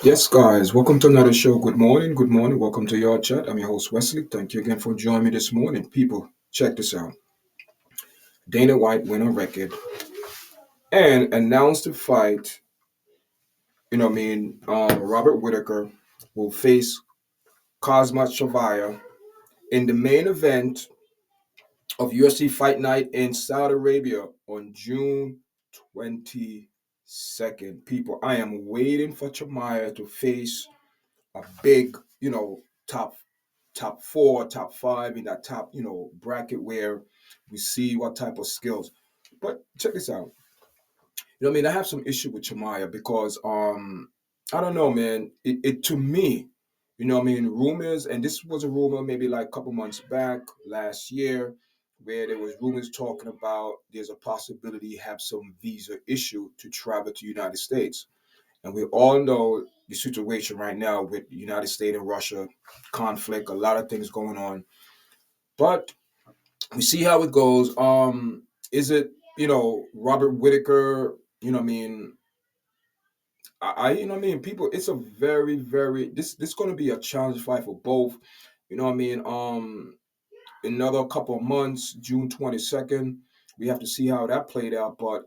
Yes, guys, welcome to another show. Good morning, good morning. Welcome to Yard Chat. I'm your host, Wesley. Thank you again for joining me this morning. People, check this out. Dana White went on record and announced the fight. Robert Whittaker will face Khamzat Chimaev in the main event of UFC Fight Night in Saudi Arabia on June 22nd. People, I am waiting for Chimaev to face a big, top four, top five in that top, bracket where we see what type of skills. But check this out. I have some issue with Chamaya because I don't know, man. It to me, rumors, and this was a rumor maybe like a couple months back last year, where there was rumors talking about there's a possibility he have some visa issue to travel to United States. And we all know the situation right now with the United States and Russia conflict, a lot of things going on. But we see how it goes. Is it, Robert Whittaker, people, it's a very, very this gonna be a challenge fight for both. Another couple of months, June 22nd. We have to see how that played out. But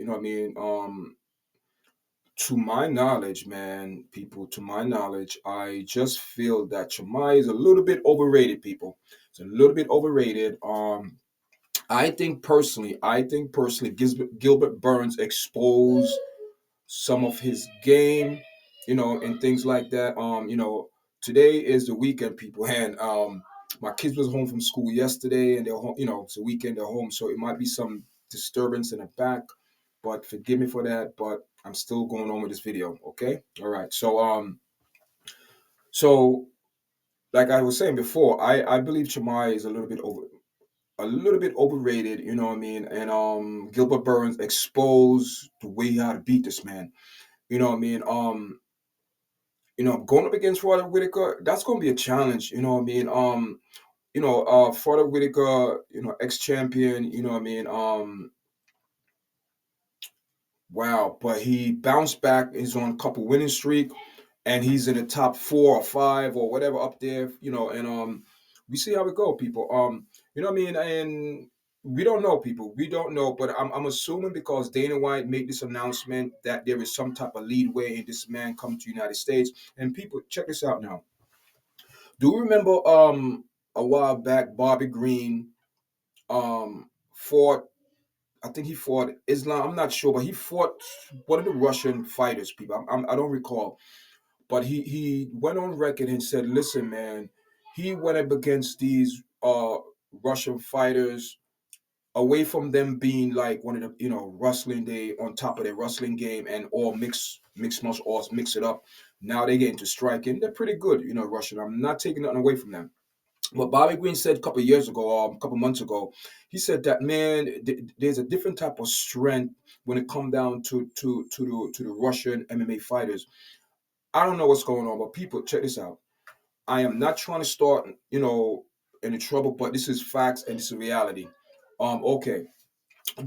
to my knowledge, man, people, to my knowledge, I just feel that Chamai is a little bit overrated, people. It's a little bit overrated. I think personally, Gilbert Burns exposed some of his game, and things like that. Today is the weekend, people, and my kids was home from school yesterday, and they're home. It's a weekend, they're home, so it might be some disturbance in the back, but forgive me for that. But I'm still going on with this video. Okay, all right. So like I was saying before, I believe Chamai is a little bit overrated. You know what I mean? And Gilbert Burns exposed the way how to beat this man. You know what I mean? Going up against Father Whitaker, that's going to be a challenge. You know what I mean? Father Whitaker, ex champion. You know what I mean? Wow, but he bounced back. He's on a couple winning streak, and he's in the top 4 or 5 or whatever up there. And we see how it go, people. You know what I mean? And we don't know, people. We don't know, but I'm assuming because Dana White made this announcement that there is some type of leadway in this man coming to the United States. And people, check this out now. Do you remember a while back Bobby Green fought, I think he fought Islam. I'm not sure, but he fought one of the Russian fighters. People, I don't recall, but he went on record and said, "Listen, man, he went up against these Russian fighters away from them being like one of the wrestling they on top of their wrestling game and all mixed martial arts, mix it up. Now they get into striking. They're pretty good, Russian. I'm not taking nothing away from them." What Bobby Green said a couple of years ago, a couple of months ago, he said that, man, there's a different type of strength when it come down to the Russian MMA fighters. I don't know what's going on, but people, check this out. I am not trying to start, any trouble, but this is facts and this is reality. Okay.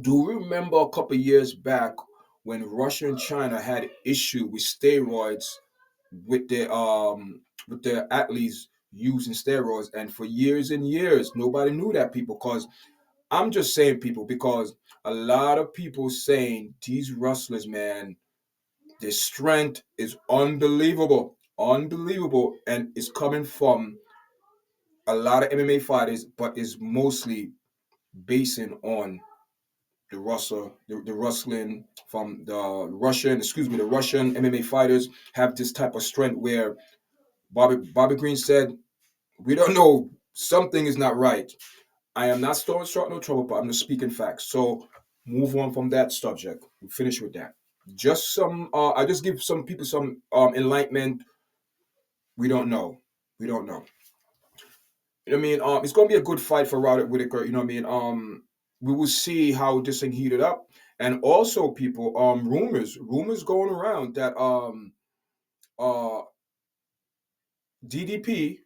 Do you remember a couple of years back when Russia and China had issue with steroids with their athletes using steroids, and for years and years nobody knew that, people, because I'm just saying, people, because a lot of people saying these wrestlers, man, their strength is unbelievable, unbelievable, and it's coming from a lot of MMA fighters, but is mostly basing on the wrestling from the Russian MMA fighters have this type of strength where Bobby Green said, we don't know, something is not right. I am not starting no trouble, but I'm just speaking facts. So move on from that subject. We finish with that. Just some I just give some people some enlightenment. We don't know. We don't know. It's gonna be a good fight for Robert Whitaker. We will see how this thing heated up. And also, people, rumors going around that uh DDP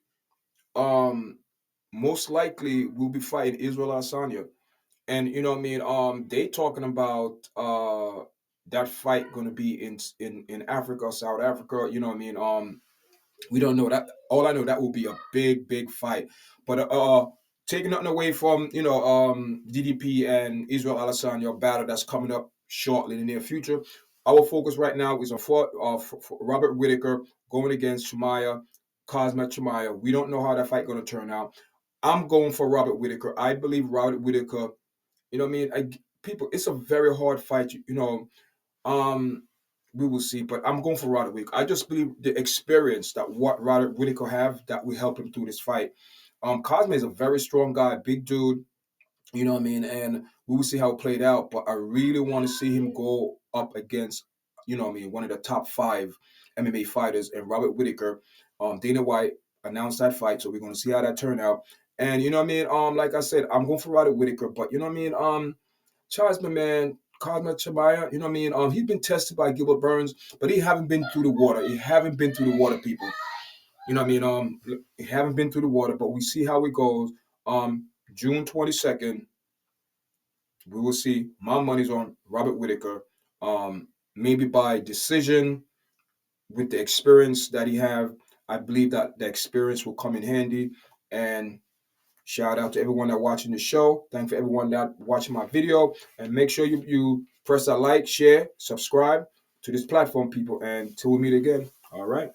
most likely will be fighting Israel Adesanya. And they talking about that fight going to be in Africa, South Africa. You know what I mean? We don't know that. All I know, that will be a big fight. But taking nothing away from DDP and Israel Adesanya battle that's coming up shortly in the near future. Our focus right now is on for Robert Whittaker going against Khamzat Chimaev. We don't know how that fight going to turn out. I'm going for Robert Whittaker. I believe Robert Whittaker. You know what I mean? People, it's a very hard fight. Um, we will see, but I'm going for Roderick Whittaker. I just believe the experience that what Roderick Whittaker have that will help him through this fight. Cosme is a very strong guy, big dude. You know what I mean? And we will see how it played out. But I really want to see him go up against, you know what I mean, one of the top 5 MMA fighters, and Robert Whittaker. Dana White announced that fight, so we're going to see how that turned out. And you know what I mean? Like I said, I'm going for Robert Whittaker, but you know what I mean? Charles, my man, Khamzat Chimaev, you know what I mean? He's been tested by Gilbert Burns, but he haven't been through the water. He haven't been through the water, people. You know what I mean? He haven't been through the water, but we see how it goes. June 22nd, we will see. My money's on Robert Whittaker. Maybe by decision with the experience that he have. I believe that the experience will come in handy. And shout out to everyone that watching the show. Thank for everyone that watching my video. And make sure you press that like, share, subscribe to this platform, people. And till we meet again. All right.